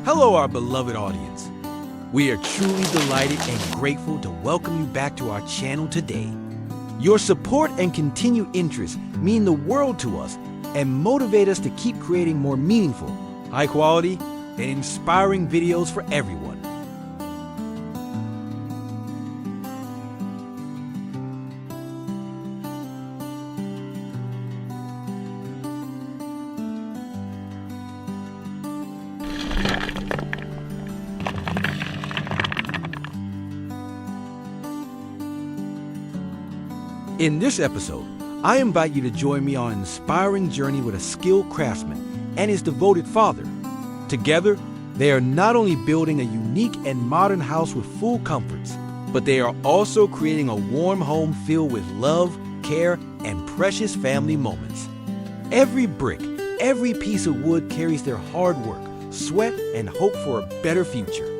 Hello, our beloved audience. We are truly delighted and grateful to welcome you back to our channel today. Your support and continued interest mean the world to us and motivate us to keep creating more meaningful, high quality, and inspiring videos for everyone. In this episode, I invite you to join me on an inspiring journey with a skilled craftsman and his devoted father. Together, they are not only building a unique and modern house with full comforts, but they are also creating a warm home filled with love, care, and precious family moments. Every brick, every piece of wood carries their hard work, sweat, and hope for a better future.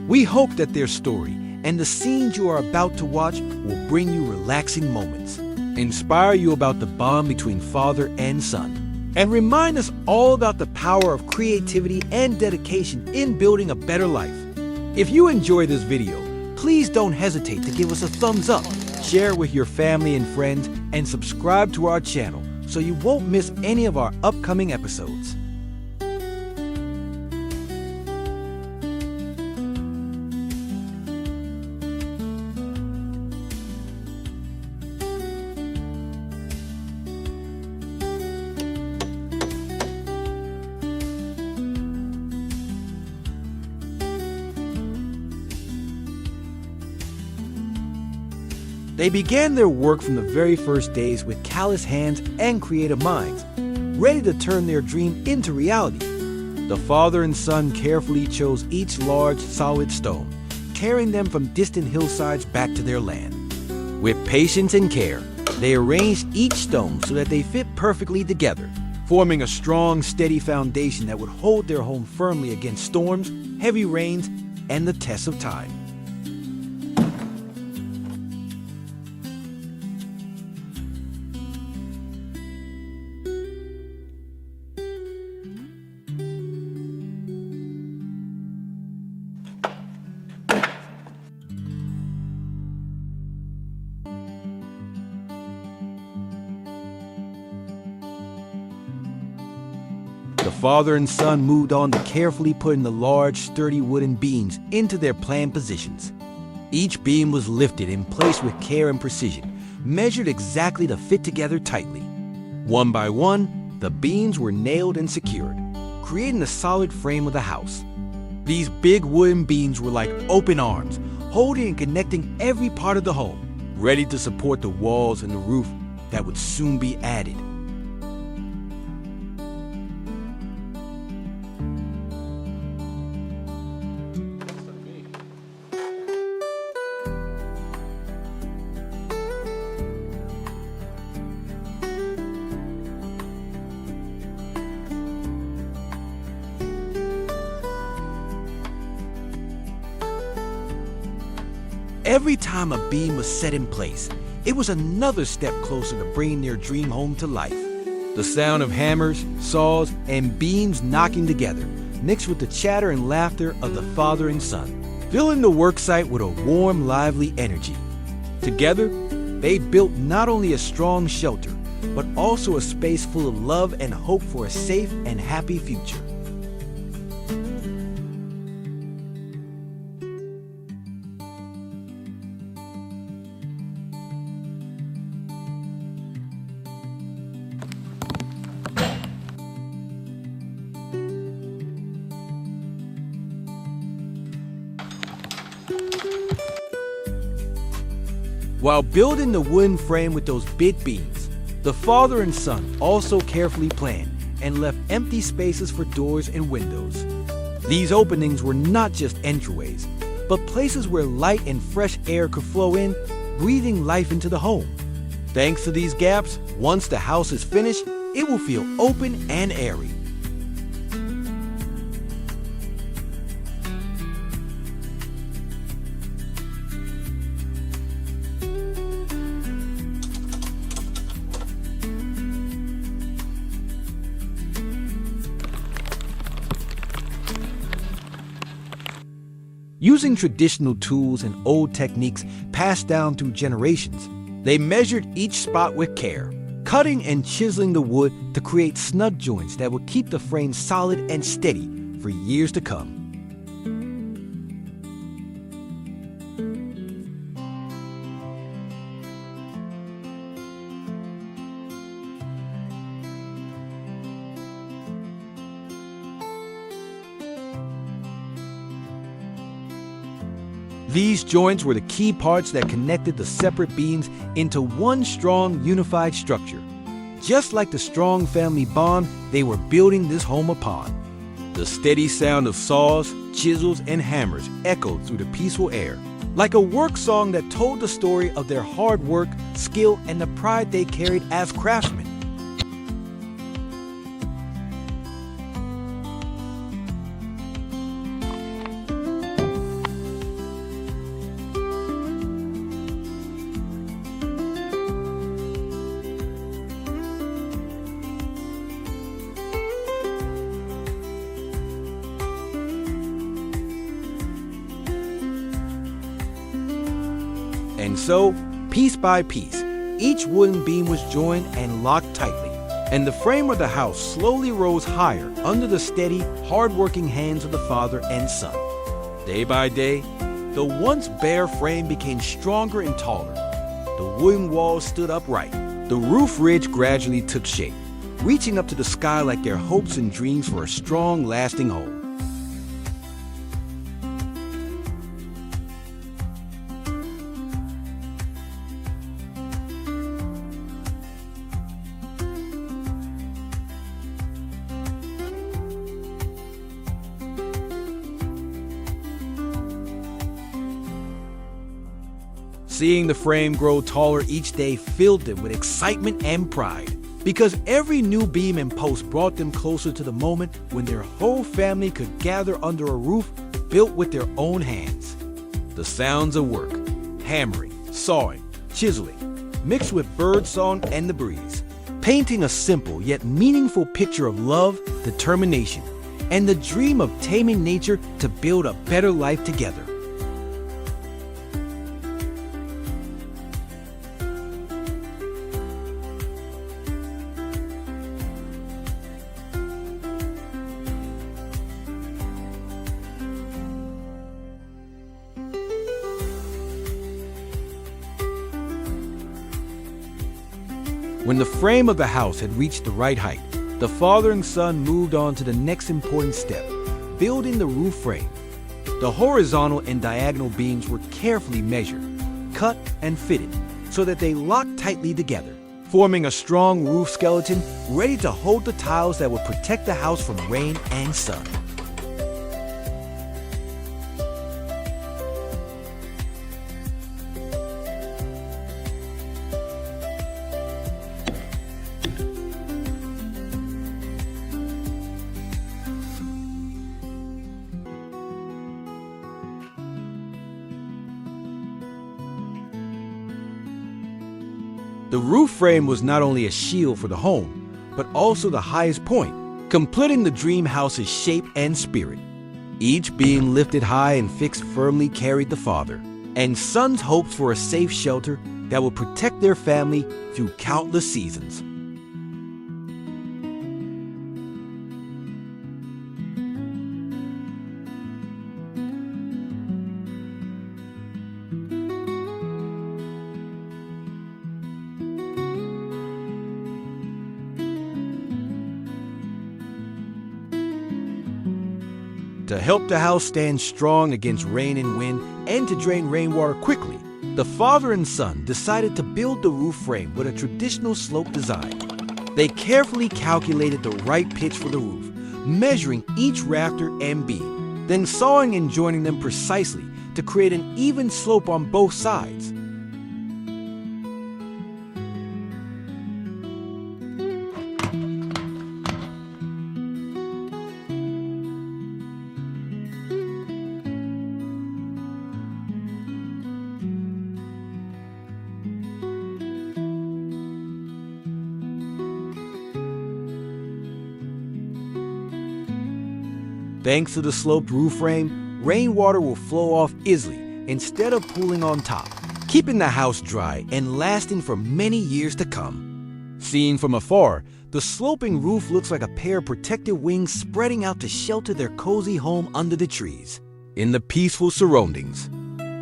We hope that their story and the scenes you are about to watch will bring you relaxing moments, inspire you about the bond between father and son, and remind us all about the power of creativity and dedication in building a better life. If you enjoy this video, please don't hesitate to give us a thumbs up, share it with your family and friends, and subscribe to our channel so you won't miss any of our upcoming episodes. They began their work from the very first days with callous hands and creative minds, ready to turn their dream into reality. The father and son carefully chose each large, solid stone, carrying them from distant hillsides back to their land. With patience and care, they arranged each stone so that they fit perfectly together, forming a strong, steady foundation that would hold their home firmly against storms, heavy rains, and the tests of time. The father and son moved on to carefully putting the large, sturdy wooden beams into their planned positions. Each beam was lifted and placed with care and precision, measured exactly to fit together tightly. One by one, the beams were nailed and secured, creating the solid frame of the house. These big wooden beams were like open arms, holding and connecting every part of the home, ready to support the walls and the roof that would soon be added. Every time a beam was set in place, it was another step closer to bringing their dream home to life. The sound of hammers, saws, and beams knocking together, mixed with the chatter and laughter of the father and son, filling the worksite with a warm, lively energy. Together, they built not only a strong shelter, but also a space full of love and hope for a safe and happy future. While building the wooden frame with those big beams, the father and son also carefully planned and left empty spaces for doors and windows. These openings were not just entryways, but places where light and fresh air could flow in, breathing life into the home. Thanks to these gaps, once the house is finished, it will feel open and airy. Using traditional tools and old techniques passed down through generations, they measured each spot with care, cutting and chiseling the wood to create snug joints that would keep the frame solid and steady for years to come. These joints were the key parts that connected the separate beams into one strong, unified structure. Just like the strong family bond they were building this home upon. The steady sound of saws, chisels, and hammers echoed through the peaceful air, like a work song that told the story of their hard work, skill, and the pride they carried as craftsmen. And so, piece by piece, each wooden beam was joined and locked tightly, and the frame of the house slowly rose higher under the steady, hard-working hands of the father and son. Day by day, the once bare frame became stronger and taller. The wooden walls stood upright. The roof ridge gradually took shape, reaching up to the sky like their hopes and dreams for a strong, lasting home. Seeing the frame grow taller each day filled them with excitement and pride, because every new beam and post brought them closer to the moment when their whole family could gather under a roof built with their own hands. The sounds of work, hammering, sawing, chiseling, mixed with bird song and the breeze, painting a simple yet meaningful picture of love, determination, and the dream of taming nature to build a better life together. When the frame of the house had reached the right height, the father and son moved on to the next important step, building the roof frame. The horizontal and diagonal beams were carefully measured, cut, and fitted so that they locked tightly together, forming a strong roof skeleton ready to hold the tiles that would protect the house from rain and sun. The roof frame was not only a shield for the home, but also the highest point, completing the dream house's shape and spirit. Each beam lifted high and fixed firmly carried the father and son's hopes for a safe shelter that would protect their family through countless seasons. To help the house stand strong against rain and wind and to drain rainwater quickly, the father and son decided to build the roof frame with a traditional slope design. They carefully calculated the right pitch for the roof, measuring each rafter and beam, then sawing and joining them precisely to create an even slope on both sides. Thanks to the sloped roof frame, rainwater will flow off easily instead of pooling on top, keeping the house dry and lasting for many years to come. Seen from afar, the sloping roof looks like a pair of protective wings spreading out to shelter their cozy home under the trees, in the peaceful surroundings.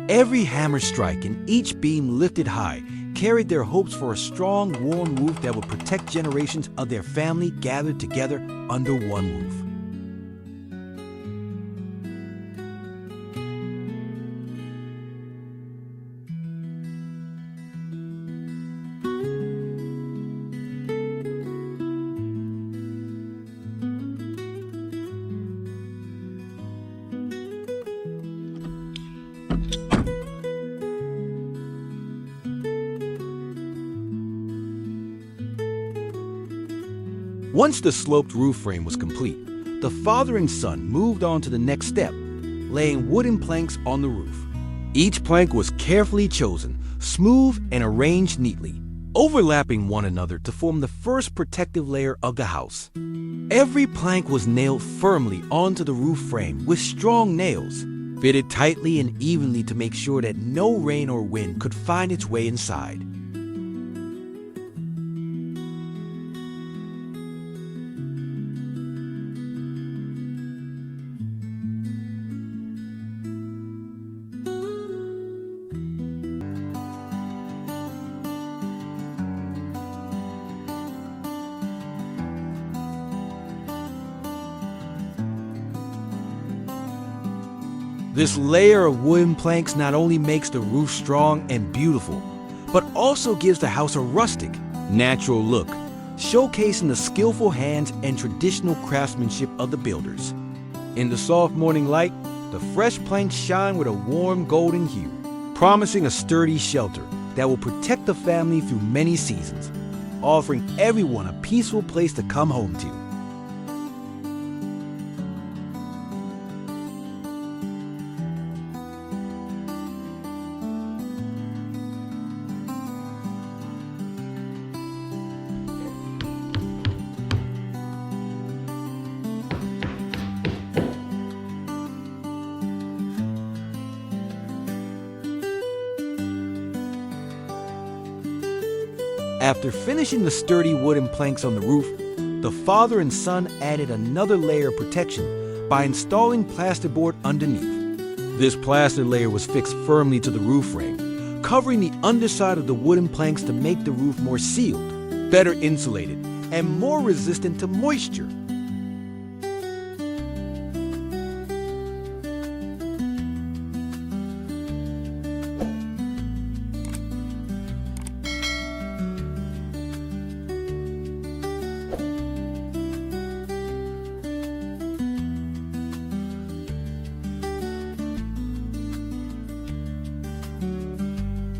Every hammer strike and each beam lifted high carried their hopes for a strong, warm roof that would protect generations of their family gathered together under one roof. Once the sloped roof frame was complete, the father and son moved on to the next step, laying wooden planks on the roof. Each plank was carefully chosen, smooth and arranged neatly, overlapping one another to form the first protective layer of the house. Every plank was nailed firmly onto the roof frame with strong nails, fitted tightly and evenly to make sure that no rain or wind could find its way inside. This layer of wooden planks not only makes the roof strong and beautiful, but also gives the house a rustic, natural look, showcasing the skillful hands and traditional craftsmanship of the builders. In the soft morning light, the fresh planks shine with a warm golden hue, promising a sturdy shelter that will protect the family through many seasons, offering everyone a peaceful place to come home to. After finishing the sturdy wooden planks on the roof, the father and son added another layer of protection by installing plasterboard underneath. This plaster layer was fixed firmly to the roof frame, covering the underside of the wooden planks to make the roof more sealed, better insulated, and more resistant to moisture.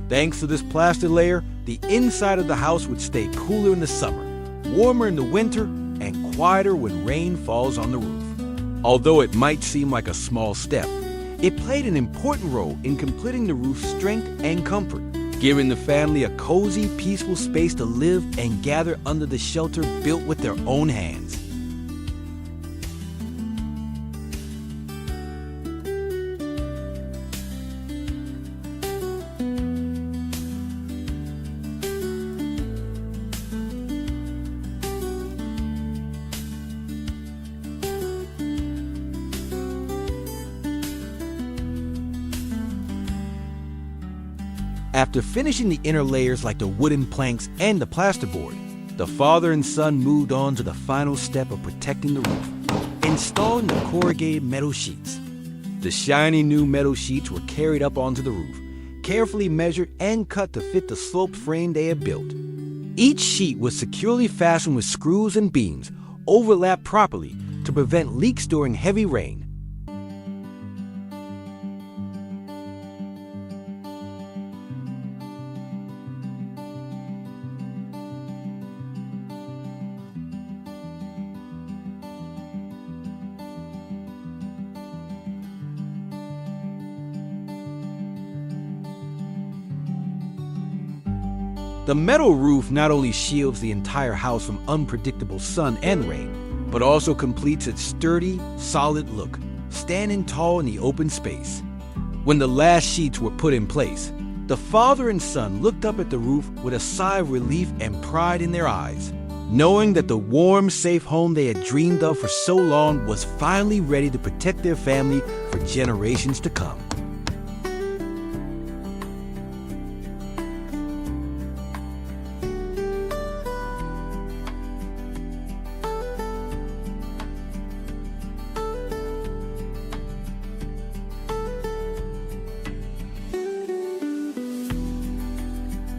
Thanks to this plaster layer, the inside of the house would stay cooler in the summer, warmer in the winter, and quieter when rain falls on the roof. Although it might seem like a small step, it played an important role in completing the roof's strength and comfort, giving the family a cozy, peaceful space to live and gather under the shelter built with their own hands. After finishing the inner layers like the wooden planks and the plasterboard, the father and son moved on to the final step of protecting the roof, installing the corrugated metal sheets. The shiny new metal sheets were carried up onto the roof, carefully measured and cut to fit the sloped frame they had built. Each sheet was securely fastened with screws and beams, overlapped properly to prevent leaks during heavy rain. The metal roof not only shields the entire house from unpredictable sun and rain, but also completes its sturdy, solid look, standing tall in the open space. When the last sheets were put in place, the father and son looked up at the roof with a sigh of relief and pride in their eyes, knowing that the warm, safe home they had dreamed of for so long was finally ready to protect their family for generations to come.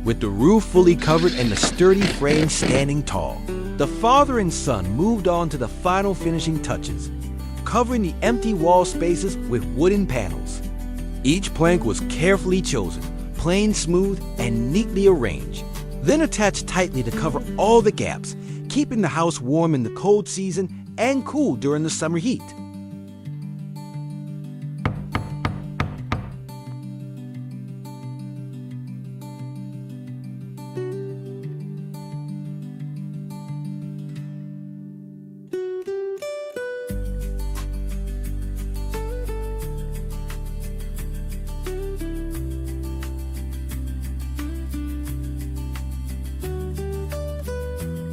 With the roof fully covered and the sturdy frame standing tall, the father and son moved on to the final finishing touches, covering the empty wall spaces with wooden panels. Each plank was carefully chosen, planed smooth, and neatly arranged, then attached tightly to cover all the gaps, keeping the house warm in the cold season and cool during the summer heat.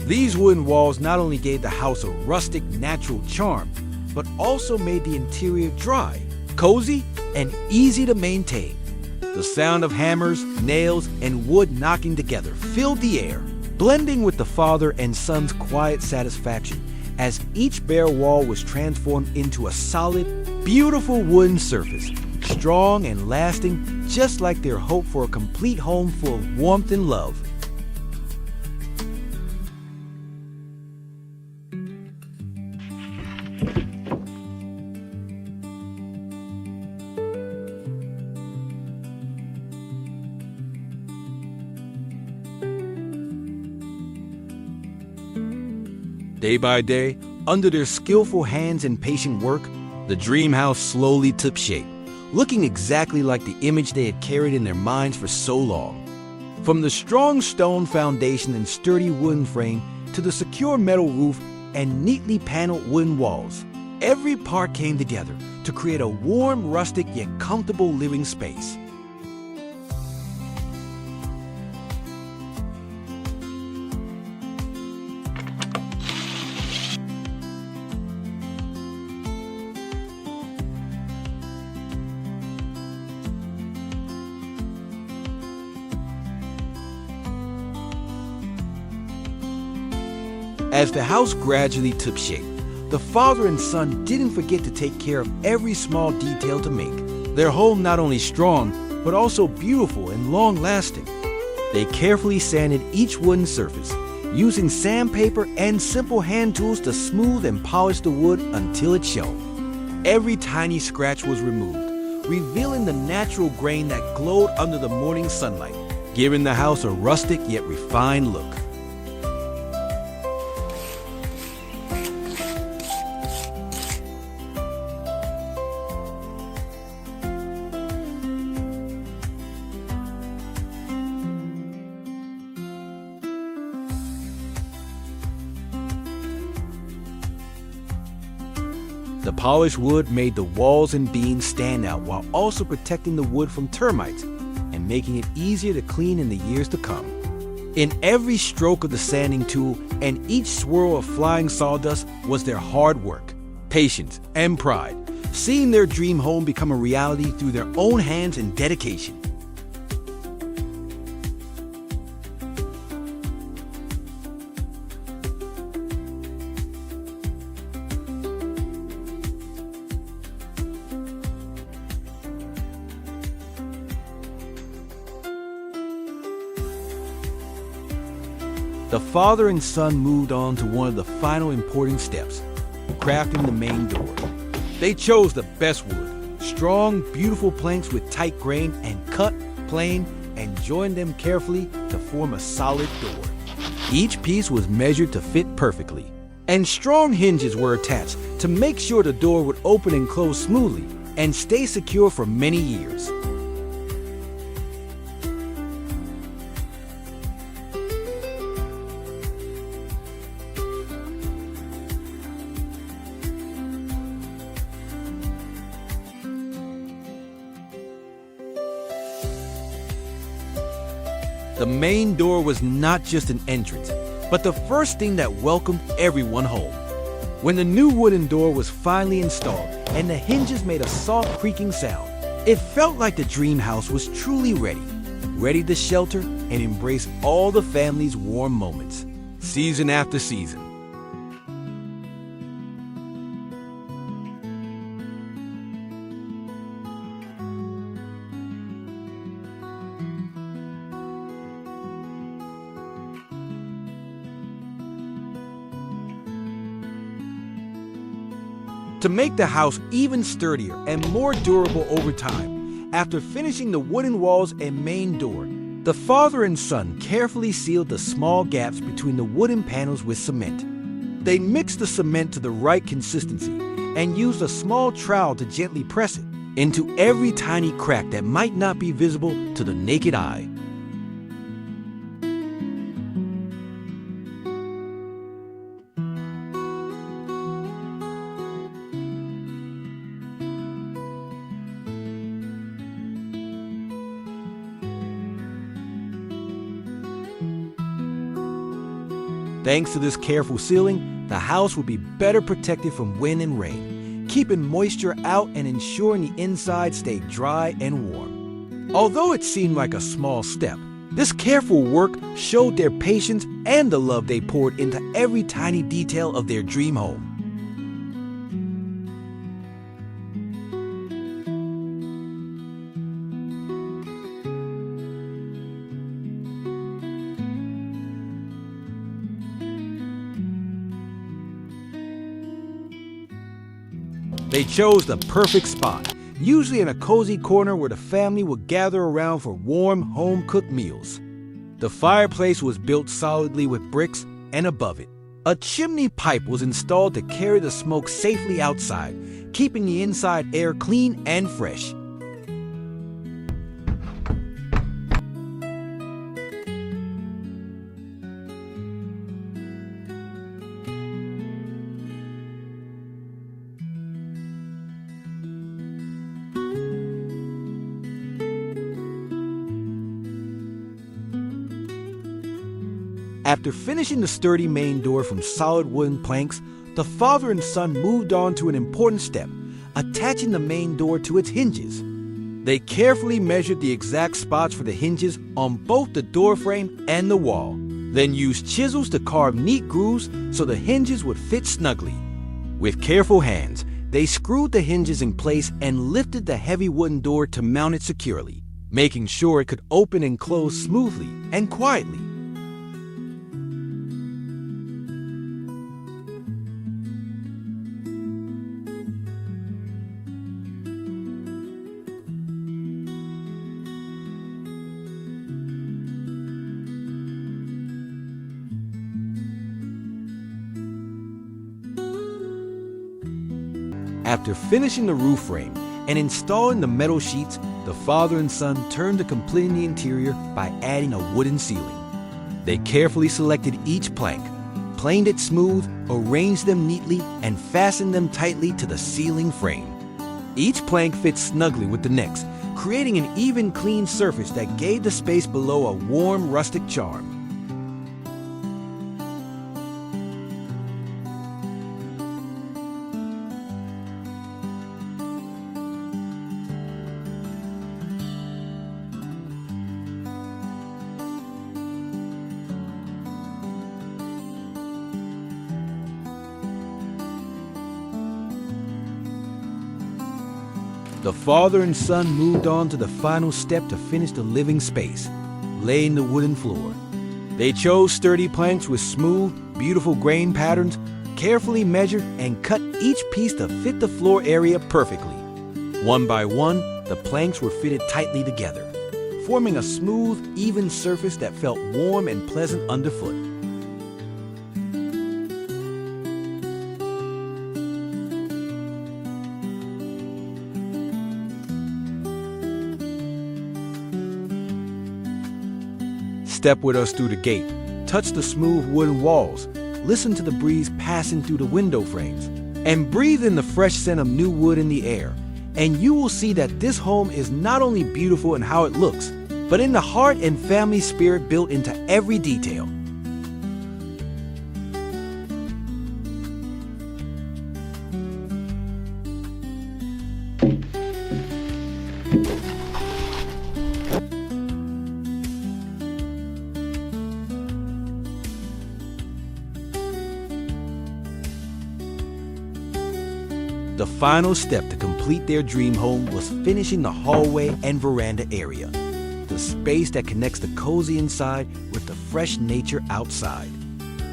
These wooden walls not only gave the house a rustic, natural charm, but also made the interior dry, cozy, and easy to maintain. The sound of hammers, nails, and wood knocking together filled the air, blending with the father and son's quiet satisfaction as each bare wall was transformed into a solid, beautiful wooden surface, strong and lasting, just like their hope for a complete home full of warmth and love. Day by day, under their skillful hands and patient work, the dream house slowly took shape, looking exactly like the image they had carried in their minds for so long. From the strong stone foundation and sturdy wooden frame to the secure metal roof and neatly paneled wooden walls, every part came together to create a warm, rustic yet comfortable living space. As the house gradually took shape, the father and son didn't forget to take care of every small detail to make their home not only strong, but also beautiful and long-lasting. They carefully sanded each wooden surface, using sandpaper and simple hand tools to smooth and polish the wood until it shone. Every tiny scratch was removed, revealing the natural grain that glowed under the morning sunlight, giving the house a rustic yet refined look. The polished wood made the walls and beams stand out while also protecting the wood from termites and making it easier to clean in the years to come. In every stroke of the sanding tool and each swirl of flying sawdust was their hard work, patience, and pride, seeing their dream home become a reality through their own hands and dedication. The father and son moved on to one of the final important steps, crafting the main door. They chose the best wood, strong, beautiful planks with tight grain, and cut, planed, and joined them carefully to form a solid door. Each piece was measured to fit perfectly, and strong hinges were attached to make sure the door would open and close smoothly and stay secure for many years. The main door was not just an entrance, but the first thing that welcomed everyone home. When the new wooden door was finally installed and the hinges made a soft creaking sound, it felt like the dream house was truly ready to shelter and embrace all the family's warm moments, season after season. To make the house even sturdier and more durable over time, after finishing the wooden walls and main door, the father and son carefully sealed the small gaps between the wooden panels with cement. They mixed the cement to the right consistency and used a small trowel to gently press it into every tiny crack that might not be visible to the naked eye. Thanks to this careful sealing, the house would be better protected from wind and rain, keeping moisture out and ensuring the inside stayed dry and warm. Although it seemed like a small step, this careful work showed their patience and the love they poured into every tiny detail of their dream home. They chose the perfect spot, usually in a cozy corner where the family would gather around for warm, home-cooked meals. The fireplace was built solidly with bricks, and above it, a chimney pipe was installed to carry the smoke safely outside, keeping the inside air clean and fresh. After finishing the sturdy main door from solid wooden planks, the father and son moved on to an important step, attaching the main door to its hinges. They carefully measured the exact spots for the hinges on both the door frame and the wall, then used chisels to carve neat grooves so the hinges would fit snugly. With careful hands, they screwed the hinges in place and lifted the heavy wooden door to mount it securely, making sure it could open and close smoothly and quietly. After finishing the roof frame and installing the metal sheets, the father and son turned to completing the interior by adding a wooden ceiling. They carefully selected each plank, planed it smooth, arranged them neatly, and fastened them tightly to the ceiling frame. Each plank fit snugly with the next, creating an even, clean surface that gave the space below a warm, rustic charm. The father and son moved on to the final step to finish the living space, laying the wooden floor. They chose sturdy planks with smooth, beautiful grain patterns, carefully measured and cut each piece to fit the floor area perfectly. One by one, the planks were fitted tightly together, forming a smooth, even surface that felt warm and pleasant underfoot. Step with us through the gate, touch the smooth wooden walls, listen to the breeze passing through the window frames, and breathe in the fresh scent of new wood in the air. And you will see that this home is not only beautiful in how it looks, but in the heart and family spirit built into every detail. The final step to complete their dream home was finishing the hallway and veranda area, the space that connects the cozy inside with the fresh nature outside.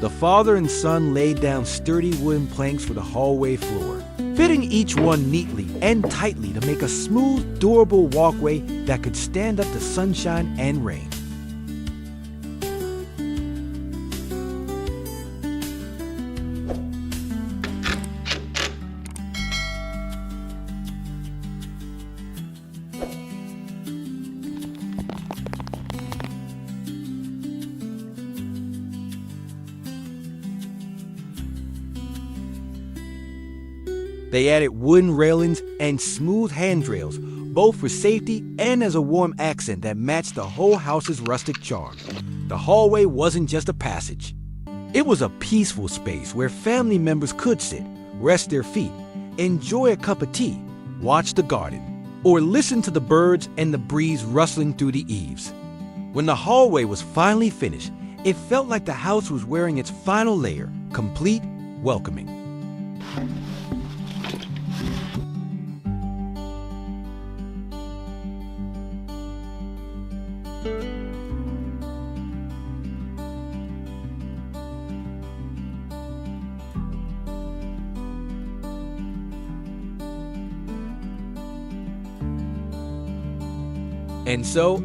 The father and son laid down sturdy wooden planks for the hallway floor, fitting each one neatly and tightly to make a smooth, durable walkway that could stand up to sunshine and rain. They added wooden railings and smooth handrails, both for safety and as a warm accent that matched the whole house's rustic charm. The hallway wasn't just a passage. It was a peaceful space where family members could sit, rest their feet, enjoy a cup of tea, watch the garden, or listen to the birds and the breeze rustling through the eaves. When the hallway was finally finished, it felt like the house was wearing its final layer, complete, welcoming. And so,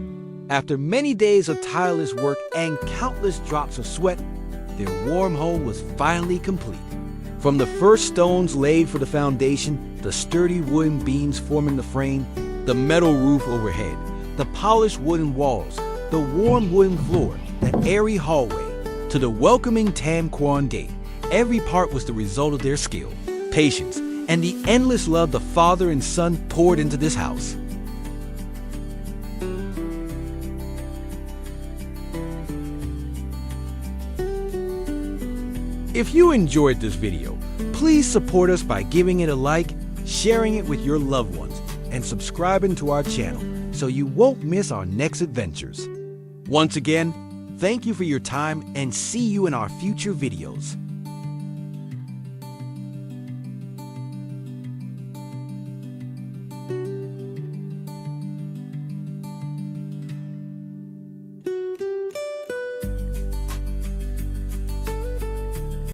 after many days of tireless work and countless drops of sweat, their warm home was finally complete. From the first stones laid for the foundation, the sturdy wooden beams forming the frame, the metal roof overhead, the polished wooden walls, the warm wooden floor, the airy hallway, to the welcoming tan quan gate, every part was the result of their skill, patience, and the endless love the father and son poured into this house. If you enjoyed this video, please support us by giving it a like, sharing it with your loved ones, and subscribing to our channel so you won't miss our next adventures. Once again, thank you for your time and see you in our future videos.